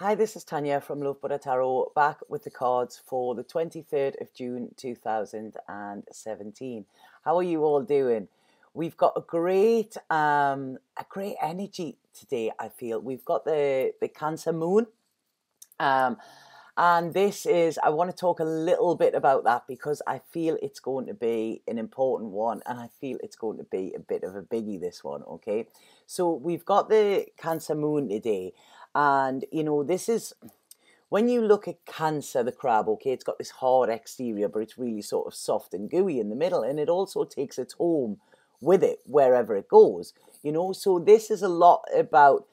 Hi, this is Tanya from Love Buddha Tarot, back with the cards for the 23rd of June 2017. How are you all doing? We've got a great energy today, I feel. We've got the Cancer Moon. Um, and I want to talk a little bit about that because I feel it's going to be an important one and I feel it's going to be a bit of a biggie, this one, okay? So we've got the Cancer Moon today. And, this is when you look at Cancer, the crab, okay, it's got this hard exterior, but it's really sort of soft and gooey in the middle. And it also takes its home with it wherever it goes, So this is a lot about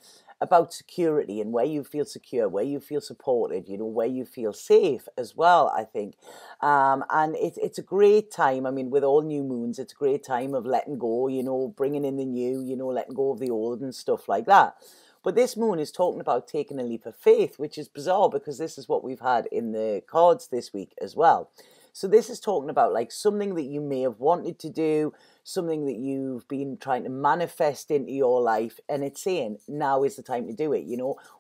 security and where you feel secure, where you feel supported, where you feel safe as well, I think. And it's a great time. I mean, with all new moons, it's a great time of letting go, bringing in the new, letting go of the old and stuff like that. But this moon is talking about taking a leap of faith, which is bizarre because this is what we've had in the cards this week as well. So this is talking about like something that you may have wanted to do, something that you've been trying to manifest into your life, and it's saying now is the time to do it.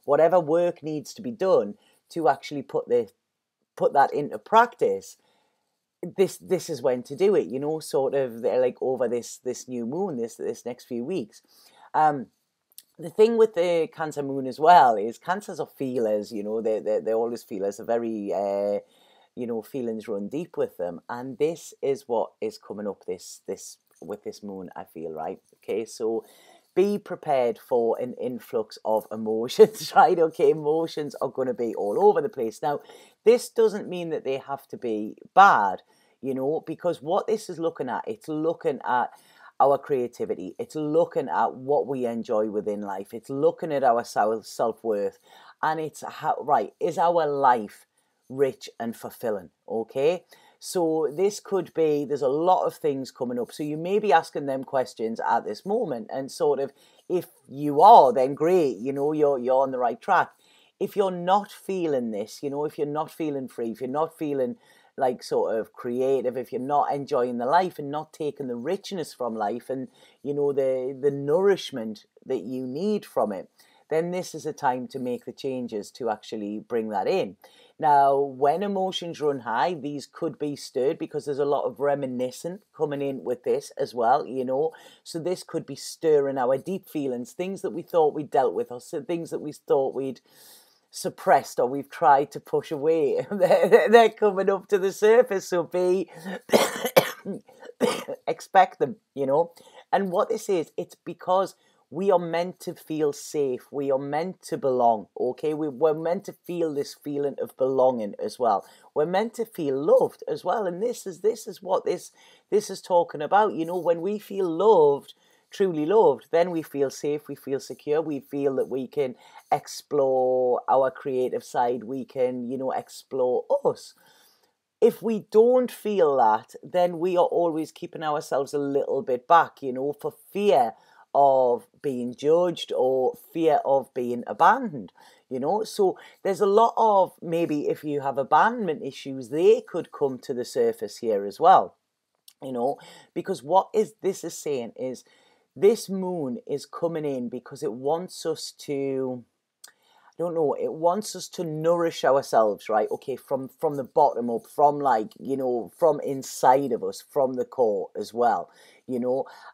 Whatever work needs to be done to actually put that into practice. This is when to do it. Sort of like over this new moon, this next few weeks. The thing with the Cancer moon as well is Cancers are feelers, they're always feelers. They're very, feelings run deep with them. And this is what is coming up with this moon, I feel, right? Okay, so be prepared for an influx of emotions, right? Okay, emotions are going to be all over the place. Now, this doesn't mean that they have to be bad, because what this is looking at, it's looking at our creativity. It's looking at what we enjoy within life. It's looking at our self-worth. And it's is our life rich and fulfilling? Okay. So this could be, there's a lot of things coming up. So you may be asking them questions at this moment, and sort of, if you are, then great, you're on the right track. If you're not feeling this, if you're not feeling free, if you're not feeling like sort of creative, if you're not enjoying the life and not taking the richness from life and the nourishment that you need from it, then this is a time to make the changes to actually bring that in. Now, when emotions run high, these could be stirred because there's a lot of reminiscent coming in with this as well, So this could be stirring our deep feelings, things that we thought we dealt with, or things that we thought we'd suppressed or we've tried to push away. They're coming up to the surface, so expect them, And what this is, it's because we are meant to feel safe. We are meant to belong, okay? We're meant to feel this feeling of belonging as well. We're meant to feel loved as well. And this is what this is talking about. When we feel loved, truly loved, then we feel safe, we feel secure, we feel that we can explore our creative side, we can, explore us. If we don't feel that, then we are always keeping ourselves a little bit back, for fear of being judged or fear of being abandoned, So there's a lot of, maybe if you have abandonment issues, they could come to the surface here as well, because what this is saying is this moon is coming in because it wants us to, I don't know, it wants us to nourish ourselves, right? Okay, from the bottom up, from from inside of us, from the core as well,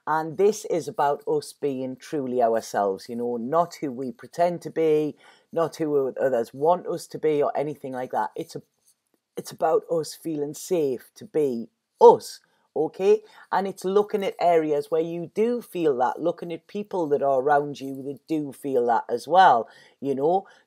and this is about us being truly ourselves, not who we pretend to be, not who others want us to be or anything like that. It's about us feeling safe to be us. Okay, and it's looking at areas where you do feel that, looking at people that are around you that do feel that as well,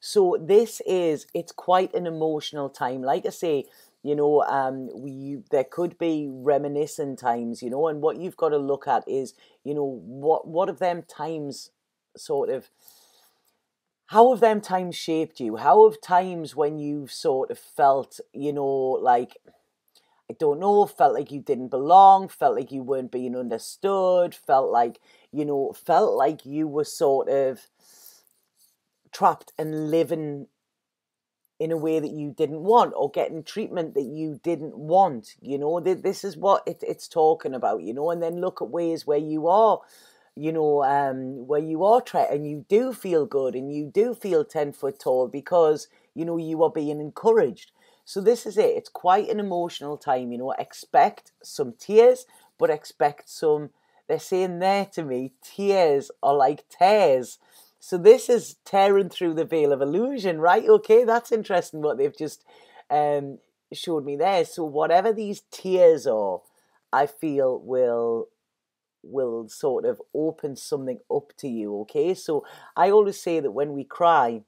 So it's quite an emotional time. Like I say, there could be reminiscent times, and what you've got to look at is, what of them times sort of, how have them times shaped you? How have times when you've sort of felt, like, I don't know, felt like you didn't belong, felt like you weren't being understood, felt like you were sort of trapped and living in a way that you didn't want, or getting treatment that you didn't want, This is what it's talking about, And then look at ways where you are where you are and you do feel good and you do feel 10 foot tall because, you are being encouraged. So this is it. It's quite an emotional time, expect some tears, but expect some, they're saying there to me, tears are like tears. So this is tearing through the veil of illusion, right? Okay, that's interesting what they've just um, showed me there. So whatever these tears are, I feel will sort of open something up to you. Okay, so I always say that when we cry,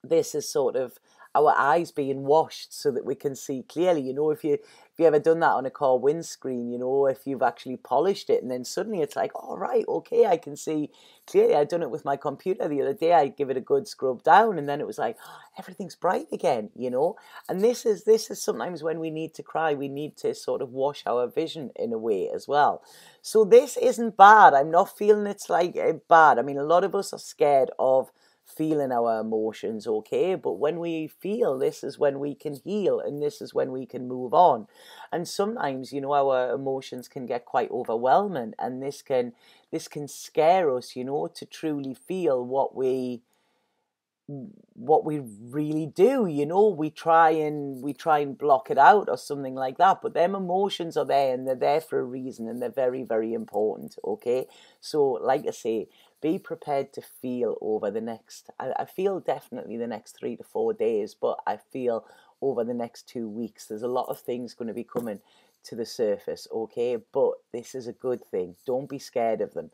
this is sort of our eyes being washed so that we can see clearly. If you ever done that on a car windscreen, if you've actually polished it and then suddenly it's like, all right, okay, I can see clearly. I done it with my computer the other day. I give it a good scrub down and then it was like, oh, everything's bright again. And this is sometimes when we need to cry, we need to sort of wash our vision in a way as well. So this isn't bad. I'm not feeling it's like bad. I mean, a lot of us are scared of feeling our emotions, okay? But when we feel, this is when we can heal and this is when we can move on. And sometimes, our emotions can get quite overwhelming and this can scare us, to truly feel what we really do. We try and block it out or something like that, but them emotions are there and they're there for a reason and they're very, very important. Okay, so like I say, be prepared to feel over the next, I feel definitely the next 3 to 4 days, but I feel over the next 2 weeks there's a lot of things going to be coming to the surface. Okay, but this is a good thing. Don't be scared of them.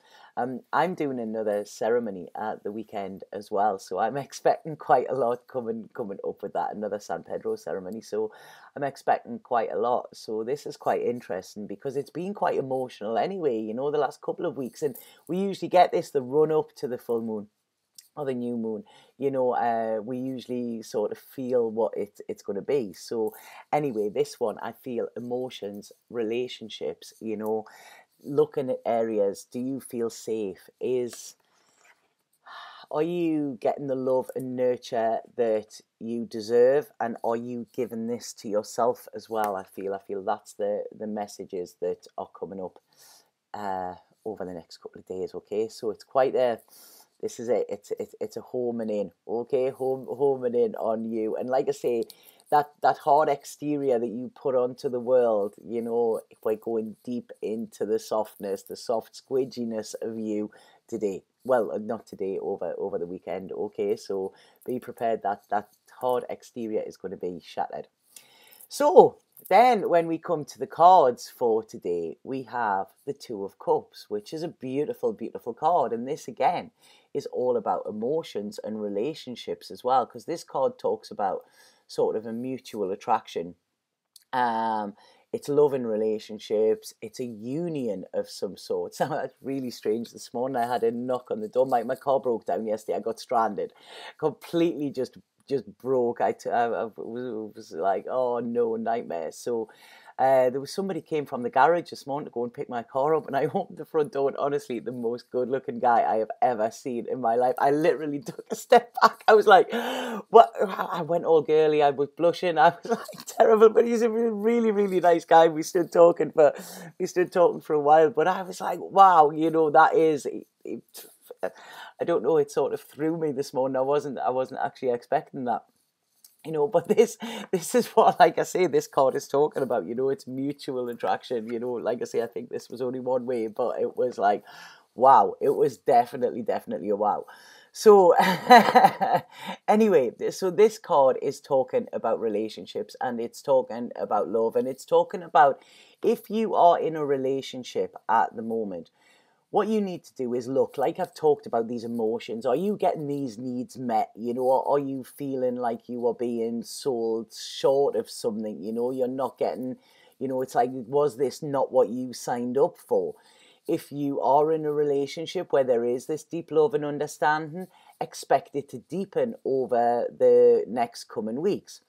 I'm doing another ceremony at the weekend as well, so I'm expecting quite a lot coming up with that, another San Pedro ceremony. So I'm expecting quite a lot. So this is quite interesting because it's been quite emotional anyway, the last couple of weeks, and we usually get this the run up to the full moon or the new moon. We usually sort of feel what it's going to be. So anyway, this one, I feel emotions, relationships, looking at areas. Do you feel safe? Are you getting the love and nurture that you deserve, and are you giving this to yourself as well? I feel that's the messages that are coming up over the next couple of days. Okay, so it's quite a, this is it. It's a homing in. Okay, homing in on you. And like I say, that hard exterior that you put onto the world, if we're going deep into the softness, the soft squidginess of you today. Well, not today, over the weekend. Okay, so be prepared that hard exterior is going to be shattered. So then when we come to the cards for today, we have the Two of Cups, which is a beautiful, beautiful card. And this again is all about emotions and relationships as well, because this card talks about sort of a mutual attraction. It's love and relationships. It's a union of some sort. So that's really strange. This morning I had a knock on the door. My car broke down yesterday. I got stranded, completely just broke. I was like, oh no, nightmare. So there was somebody came from the garage this morning to go and pick my car up, and I opened the front door, and honestly, the most good-looking guy I have ever seen in my life. I literally took a step back. I was like, what? I went all girly. I was blushing. I was like terrible, but he's a really, really nice guy. We stood talking for a while, but I was like, wow, that is. I don't know. It sort of threw me this morning. I wasn't actually expecting that. But this is what, like I say, this card is talking about. It's mutual attraction. Like I say, I think this was only one way, but it was like, wow, it was definitely a wow. So anyway, so this card is talking about relationships, and it's talking about love, and it's talking about if you are in a relationship at the moment, what you need to do is look, like I've talked about these emotions. Are you getting these needs met? Or are you feeling like you are being sold short of something? You're not getting, it's like, was this not what you signed up for? If you are in a relationship where there is this deep love and understanding, expect it to deepen over the next coming weeks.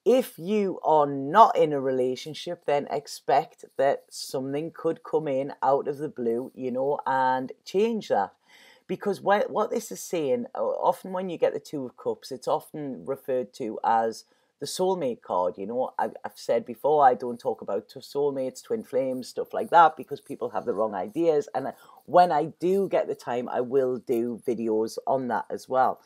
If you are not in a relationship, then expect that something could come in out of the blue, and change that. Because what this is saying, often when you get the Two of Cups, it's often referred to as the soulmate card. I've said before, I don't talk about soulmates, twin flames, stuff like that, because people have the wrong ideas. And when I do get the time, I will do videos on that as well.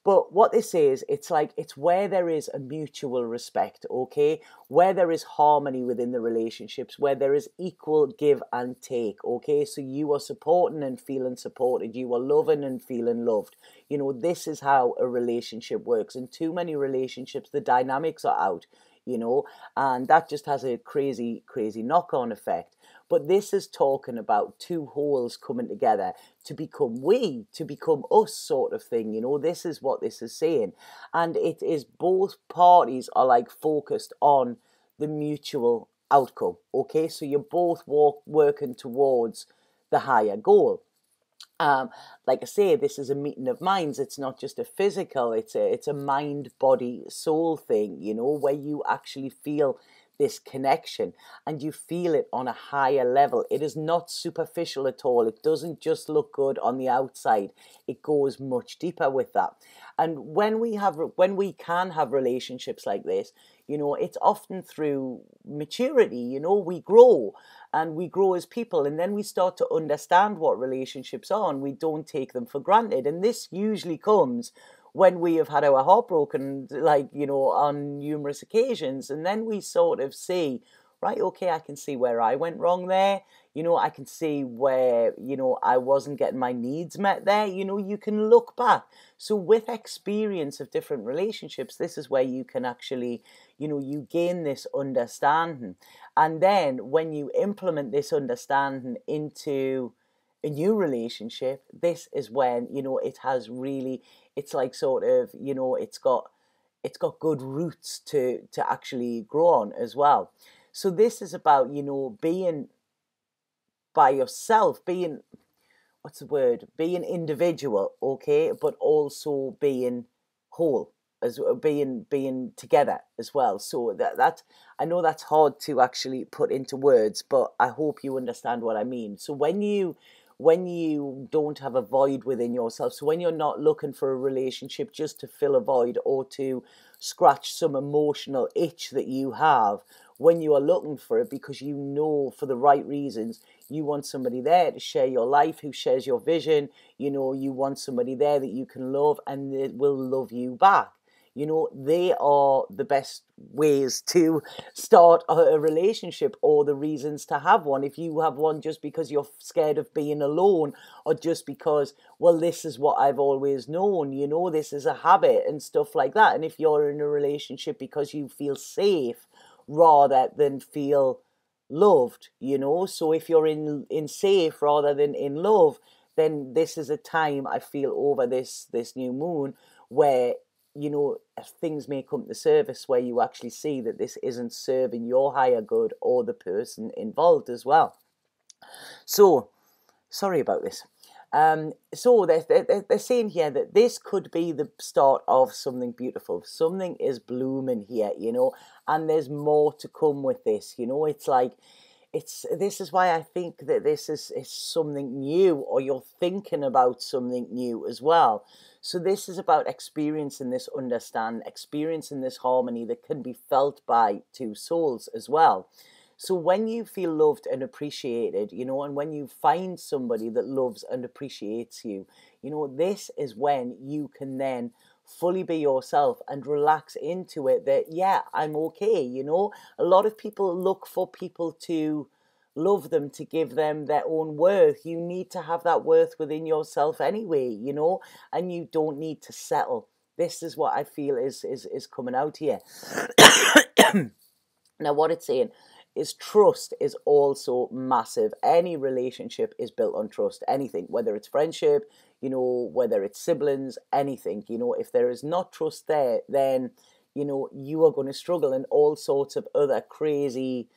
But what this is, it's like, it's where there is a mutual respect, okay? Where there is harmony within the relationships, where there is equal give and take, okay? So you are supporting and feeling supported. You are loving and feeling loved. You know, this is how a relationship works. In too many relationships, the dynamics are out, you know, and that just has a crazy, crazy knock-on effect. But this is talking about two wholes coming together to become we, to become us, sort of thing. You know, this is what this is saying. And it is, both parties are like focused on the mutual outcome. Okay, so you're both working towards the higher goal. Like I say, this is a meeting of minds. It's not just a physical, it's a mind, body, soul thing, you know, where you actually feel this connection and you feel it on a higher level. It is not superficial at all. It doesn't just look good on the outside. It goes much deeper with that. And when we can have relationships like this, you know, it's often through maturity. You know, we grow and we grow as people, and then we start to understand what relationships are, and we don't take them for granted. And this usually comes when we have had our heart broken, like, you know, on numerous occasions, and then we sort of see, right, okay, I can see where I went wrong there. You know, I can see where, you know, I wasn't getting my needs met there. You know, you can look back. So with experience of different relationships, this is where you can actually, you know, you gain this understanding. And then when you implement this understanding into a new relationship, this is when, you know, it has really, it's like sort of, you know, it's got good roots to actually grow on as well. So this is about, you know, being by yourself, being, what's the word, being individual, okay, but also being whole, as being together as well. So that I know that's hard to actually put into words, but I hope you understand what I mean. So when you don't have a void within yourself, so when you're not looking for a relationship just to fill a void or to scratch some emotional itch that you have, when you are looking for it because you know for the right reasons, you want somebody there to share your life, who shares your vision, you know, you want somebody there that you can love and that will love you back. You know, they are the best ways to start a relationship, or the reasons to have one. If you have one just because you're scared of being alone, or just because, well, this is what I've always known, you know, this is a habit and stuff like that. And if you're in a relationship because you feel safe rather than feel loved, you know, so if you're in safe rather than in love, then this is a time, I feel, over this new moon where, you know, things may come to the surface where you actually see that this isn't serving your higher good or the person involved as well. So, sorry about this. So they're saying here that this could be the start of something beautiful. Something is blooming here, you know, and there's more to come with this. You know, it's like, this is why I think that this is something new, or you're thinking about something new as well. So this is about experiencing this understanding, experiencing this harmony that can be felt by two souls as well. So when you feel loved and appreciated, you know, and when you find somebody that loves and appreciates you, you know, this is when you can then fully be yourself and relax into it that, yeah, I'm okay, you know. A lot of people look for people to love them, to give them their own worth. You need to have that worth within yourself anyway, you know, and you don't need to settle. This is what I feel is coming out here. Now, what it's saying is trust is also massive. Any relationship is built on trust. Anything, whether it's friendship, you know, whether it's siblings, anything, you know, if there is not trust there, then, you know, you are going to struggle, and all sorts of other crazy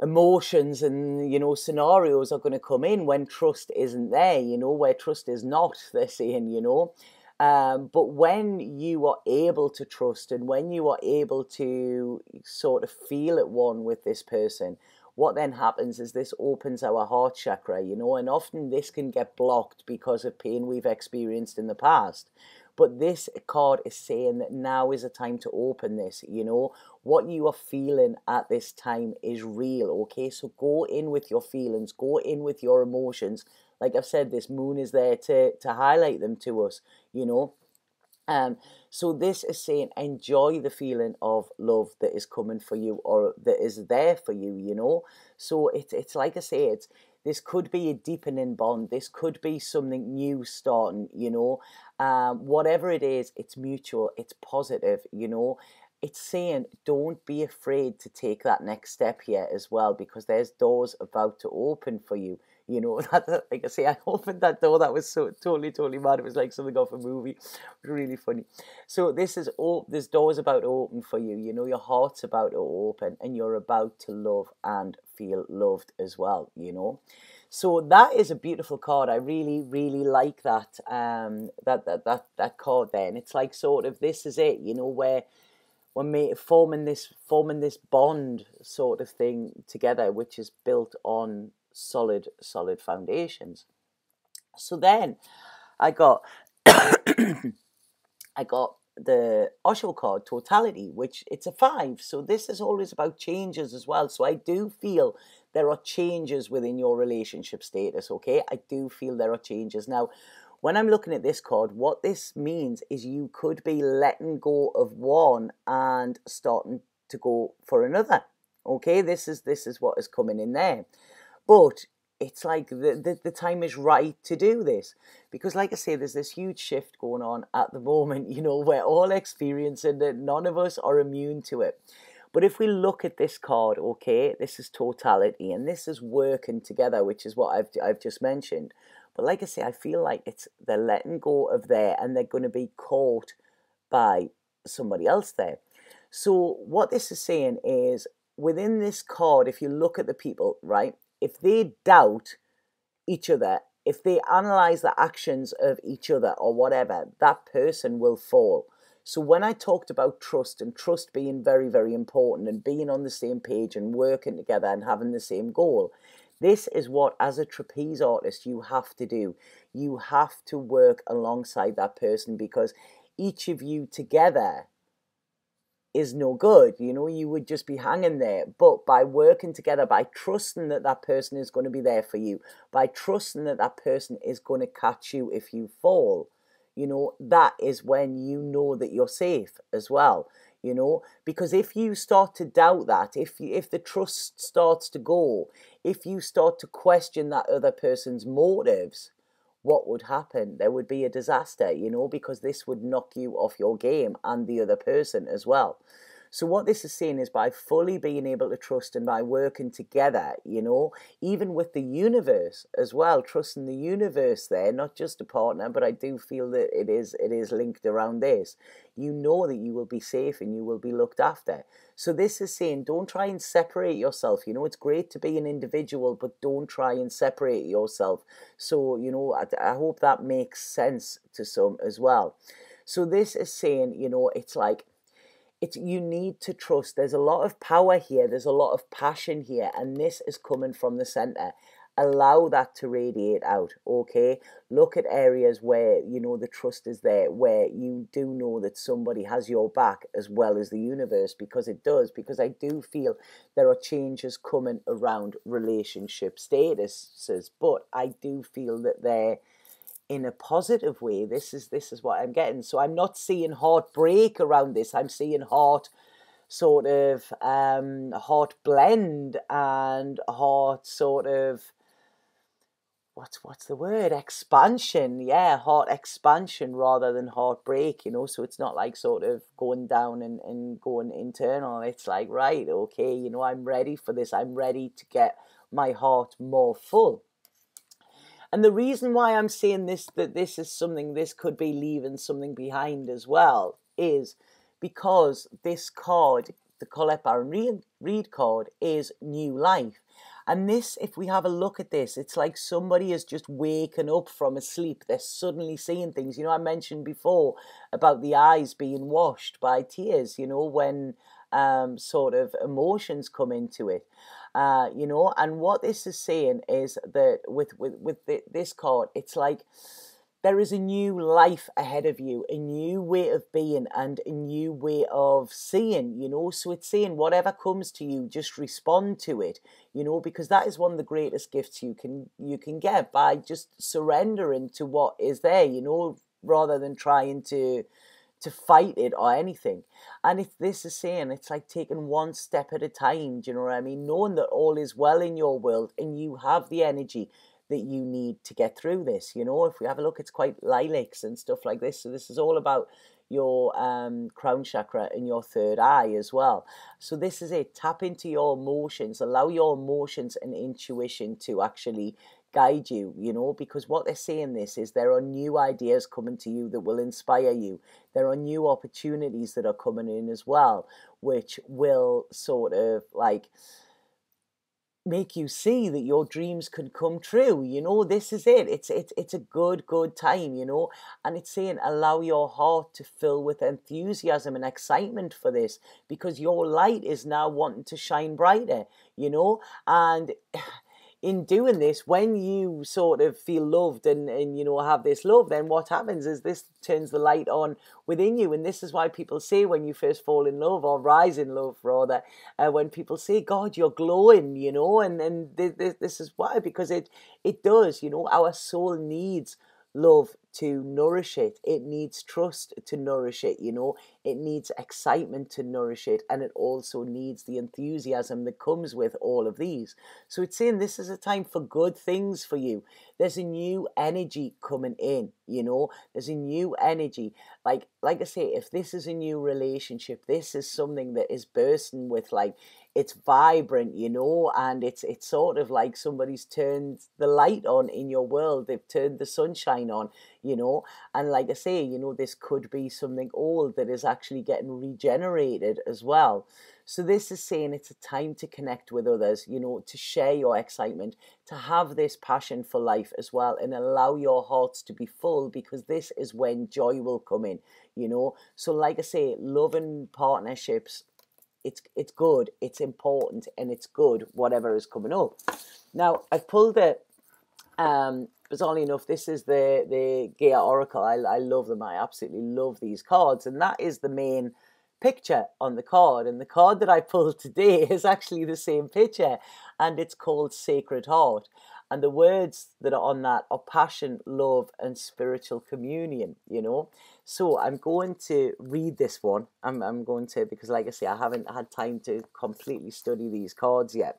emotions and, you know, scenarios are going to come in when trust isn't there, you know, where trust is not, they're saying, you know. But when you are able to trust, and when you are able to sort of feel at one with this person, what then happens is this opens our heart chakra, you know, and often this can get blocked because of pain we've experienced in the past. But this card is saying that now is a time to open this, you know. What you are feeling at this time is real, okay? So go in with your feelings, go in with your emotions. Like I've said, this moon is there to highlight them to us, you know. So this is saying enjoy the feeling of love that is coming for you or that is there for you, you know. So it's like I say, this could be a deepening bond. This could be something new starting, you know. Whatever it is, it's mutual, it's positive, you know. It's saying don't be afraid to take that next step here as well, because there's doors about to open for you. You know, that, like I say, I opened that door. That was so totally mad. It was like something off a movie. It was really funny. So this door is about to open for you. You know, your heart's about to open, and you're about to love and feel loved as well. You know, so that is a beautiful card. I really like that. That card there, and it's like sort of this is it. You know, where we're forming this bond sort of thing together, which is built on solid foundations. So then I got I got the Osho card, totality, which it's a 5. So this is always about changes as well. So I do feel there are changes within your relationship status, okay? I do feel there are changes. Now, when I'm looking at this card, what this means is you could be letting go of one and starting to go for another. Okay, this is what is coming in there. But it's like the time is right to do this, because like I say, there's this huge shift going on at the moment, you know, we're all experiencing it. None of us are immune to it. But if we look at this card, okay, this is totality, and this is working together, which is what I've just mentioned. But like I say, I feel like they're letting go of there, and they're going to be caught by somebody else there. So what this is saying is, within this card, if you look at the people, right, if they doubt each other, if they analyze the actions of each other or whatever, that person will fall. So when I talked about trust, and trust being very important, and being on the same page and working together and having the same goal, this is what, as a trapeze artist, you have to do. You have to work alongside that person, because each of you together is no good. You know, you would just be hanging there. But by working together, by trusting that that person is going to be there for you, by trusting that that person is going to catch you if you fall, you know, that is when you know that you're safe as well. You know, because if you start to doubt that, if the trust starts to go, if you start to question that other person's motives, what would happen? There would be a disaster, you know, because this would knock you off your game and the other person as well. So what this is saying is, by fully being able to trust and by working together, you know, even with the universe as well, trusting the universe there, not just a partner, but I do feel that it is linked around this. You know that you will be safe and you will be looked after. So this is saying, don't try and separate yourself. You know, it's great to be an individual, but don't try and separate yourself. So, you know, I hope that makes sense to some as well. So this is saying, you know, it's like, you need to trust. There's a lot of power here. There's a lot of passion here. And this is coming from the center. Allow that to radiate out, okay? Look at areas where, you know, the trust is there, where you do know that somebody has your back as well as the universe, because it does. Because I do feel there are changes coming around relationship statuses, but I do feel that they're in a positive way. This is what I'm getting. So I'm not seeing heartbreak around this. I'm seeing heart sort of heart blend and heart sort of what's the word, expansion. Yeah, heart expansion rather than heartbreak, you know. So it's not like sort of going down and going internal. It's like, right, okay, you know, I'm ready for this. I'm ready to get my heart more full. And the reason why I'm saying this, that this is something, this could be leaving something behind as well, is because this card, the Colette Baron Reid card, is new life. And this, if we have a look at this, it's like somebody is just waking up from a sleep. They're suddenly seeing things. You know, I mentioned before about the eyes being washed by tears, you know, when sort of emotions come into it. You know, and what this is saying is that with this card, it's like there is a new life ahead of you, a new way of being and a new way of seeing, So it's saying whatever comes to you, just respond to it, because that is one of the greatest gifts you can get, by just surrendering to what is there, rather than trying to fight it or anything. And if this is saying, it's like taking one step at a time, do you know what I mean? Knowing that all is well in your world and you have the energy that you need to get through this. If we have a look, it's quite lilacs and stuff like this. So this is all about your crown chakra and your third eye as well. So this is it. Tap into your emotions. Allow your emotions and intuition to actually guide you, because what they're saying this is there are new ideas coming to you that will inspire you. There are new opportunities that are coming in as well, which will sort of like make you see that your dreams can come true. This is it. It's a good time, and it's saying allow your heart to fill with enthusiasm and excitement for this, because your light is now wanting to shine brighter, and in doing this, when you sort of feel loved and have this love, then what happens is this turns the light on within you. And this is why people say when you first fall in love, or rise in love rather, when people say, God, you're glowing, and this is why, because it does, our soul needs love to nourish it. It needs trust to nourish it, it needs excitement to nourish it, and it also needs the enthusiasm that comes with all of these. So it's saying this is a time for good things for you. There's a new energy coming in, there's a new energy. Like I say, if this is a new relationship, this is something that is bursting with, like, it's vibrant, and it's sort of like somebody's turned the light on in your world. They've turned the sunshine on, and like I say, this could be something old that is actually getting regenerated as well. So this is saying it's a time to connect with others, to share your excitement, to have this passion for life as well, and allow your hearts to be full, because this is when joy will come in, So like I say, love and partnerships, it's good, it's important, and it's good, whatever is coming up. Now, I've pulled it, bizarrely enough, this is the Gaia Oracle. I love them. I absolutely love these cards. And that is the main picture on the card. And the card that I pulled today is actually the same picture. And it's called Sacred Heart. And the words that are on that are passion, love, and spiritual communion, So I'm going to read this one. I'm going to, because like I say, I haven't had time to completely study these cards yet.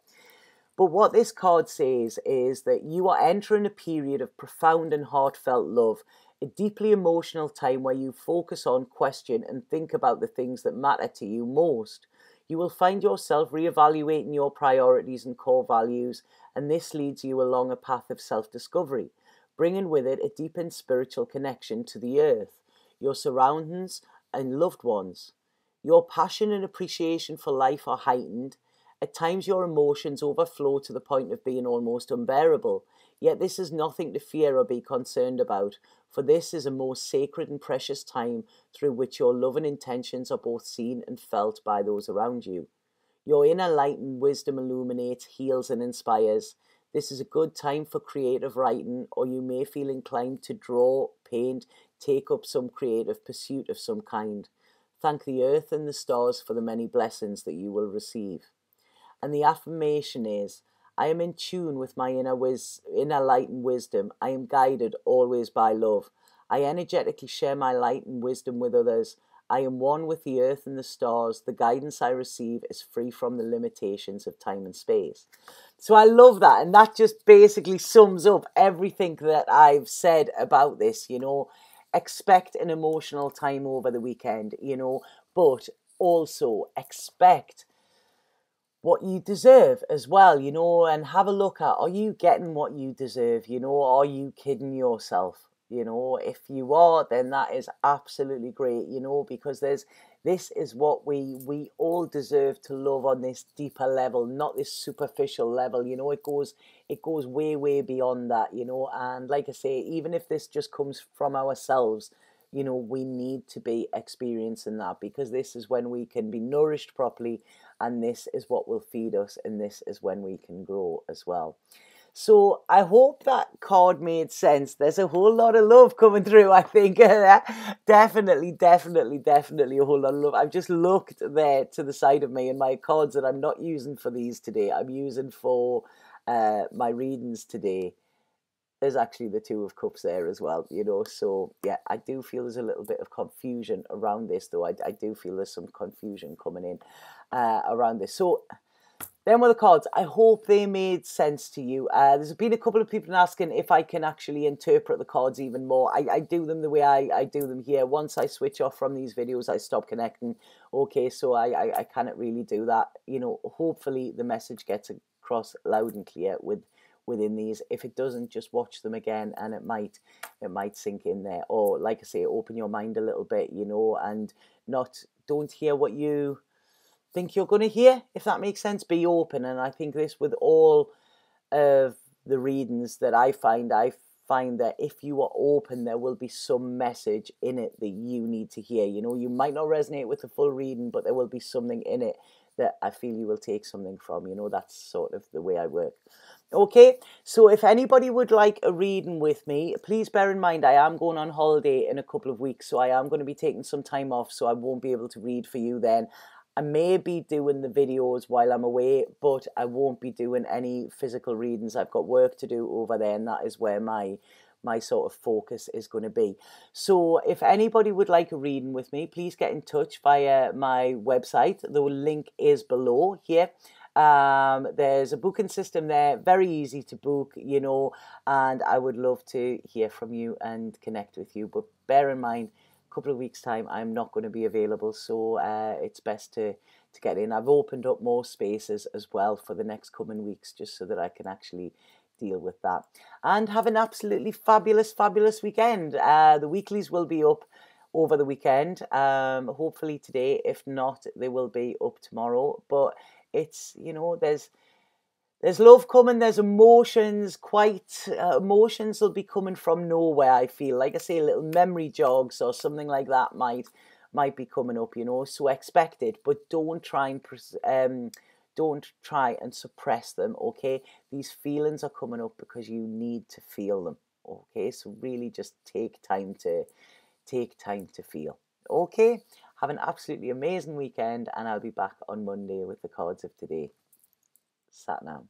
But what this card says is that you are entering a period of profound and heartfelt love, a deeply emotional time where you focus on, question, and think about the things that matter to you most. You will find yourself reevaluating your priorities and core values, and this leads you along a path of self-discovery, bringing with it a deepened spiritual connection to the earth, your surroundings, and loved ones. Your passion and appreciation for life are heightened. At times your emotions overflow to the point of being almost unbearable, yet this is nothing to fear or be concerned about, for this is a most sacred and precious time through which your love and intentions are both seen and felt by those around you. Your inner light and wisdom illuminates, heals, and inspires. This is a good time for creative writing, or you may feel inclined to draw, paint, take up some creative pursuit of some kind. Thank the earth and the stars for the many blessings that you will receive. And the affirmation is, I am in tune with my inner light and wisdom. I am guided always by love. I energetically share my light and wisdom with others. I am one with the earth and the stars. The guidance I receive is free from the limitations of time and space. So I love that. And that just basically sums up everything that I've said about this, Expect an emotional time over the weekend, but also expect what you deserve as well, and have a look at, are you getting what you deserve? Are you kidding yourself? If you are, then that is absolutely great, because this is what we all deserve to love on this deeper level, not this superficial level. It goes way beyond that, and like I say, even if this just comes from ourselves, we need to be experiencing that, because this is when we can be nourished properly, and this is what will feed us, and this is when we can grow as well. So I hope that card made sense. There's a whole lot of love coming through, I think. Definitely, definitely, definitely a whole lot of love. I've just looked there to the side of me, and my cards that I'm not using for these today, I'm using for my readings today. There's actually the Two of Cups there as well, you know. So yeah, I do feel there's a little bit of confusion around this, though. I do feel there's some confusion coming in around this. So then with the cards, I hope they made sense to you. There's been a couple of people asking if I can actually interpret the cards even more. I do them the way I do them here. Once I switch off from these videos, I stop connecting. Okay, so I cannot really do that. You know, hopefully the message gets across loud and clear within these. If it doesn't, just watch them again, and it might sink in there. Or like I say, open your mind a little bit, you know, and don't hear what you think you're going to hear, if that makes sense. Be open. And I think this with all of the readings that I find that if you are open, there will be some message in it that you need to hear. You know, you might not resonate with the full reading, but there will be something in it that I feel you will take something from. You know, that's sort of the way I work. Okay, so if anybody would like a reading with me, please bear in mind I am going on holiday in a couple of weeks, so I am going to be taking some time off, so I won't be able to read for you then. I may be doing the videos while I'm away, but I won't be doing any physical readings. I've got work to do over there, and that is where my sort of focus is going to be. So if anybody would like a reading with me, please get in touch via my website. The link is below here. There's a booking system there, very easy to book, you know, and I would love to hear from you and connect with you. But bear in mind, couple of weeks time I'm not going to be available, so it's best to get in. I've opened up more spaces as well for the next coming weeks, just so that I can actually deal with that. And have an absolutely fabulous weekend. The weeklies will be up over the weekend, hopefully today. If not, they will be up tomorrow. But it's, you know, there's love coming, there's emotions, emotions will be coming from nowhere, I feel. Like I say, little memory jogs or something like that might be coming up, you know, so expect it, but don't try and suppress them, okay? These feelings are coming up because you need to feel them, okay? So really just take time to feel, okay? Have an absolutely amazing weekend, and I'll be back on Monday with the cards of today. Sat now.